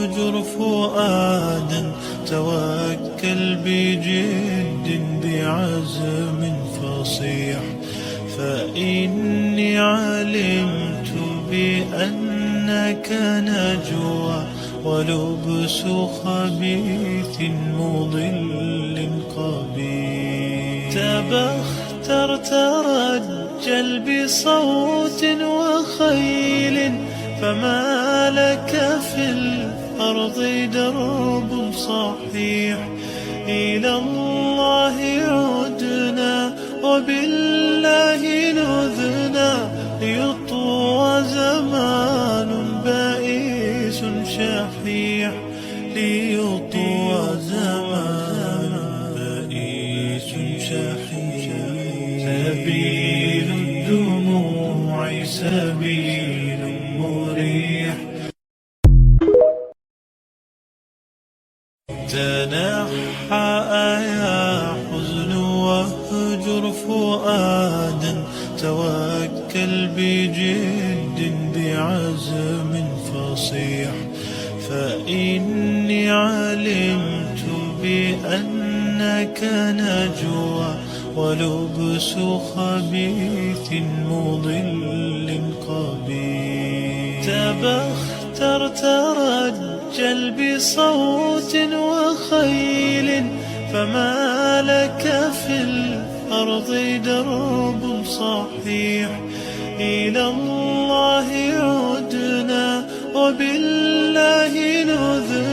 واهجر فؤادا توكل بجد بعزم فصيح، فإني علمت بأنك نجوى ولبس خبيث مضل قبيح. تبختر ترجل بصوت وخيل، فما لك في الأرض درب صحيح. إلى الله عدنا وبالله نذنا، ليطوى زمان بائس شحيح. ليطوى زمان بائس شحيح. سبيل الدموع سبيل مريح. تنحى يا حزن واهجر فؤادا توكل بجد بعزم فصيح، فإني علمت بأنك نجوى ولبس خبيث مضل قبيح. تبختر ترجل بصوت وخيل، فما لك في الأرض درب صحيح. إلى الله عدنا وبالله نذنا،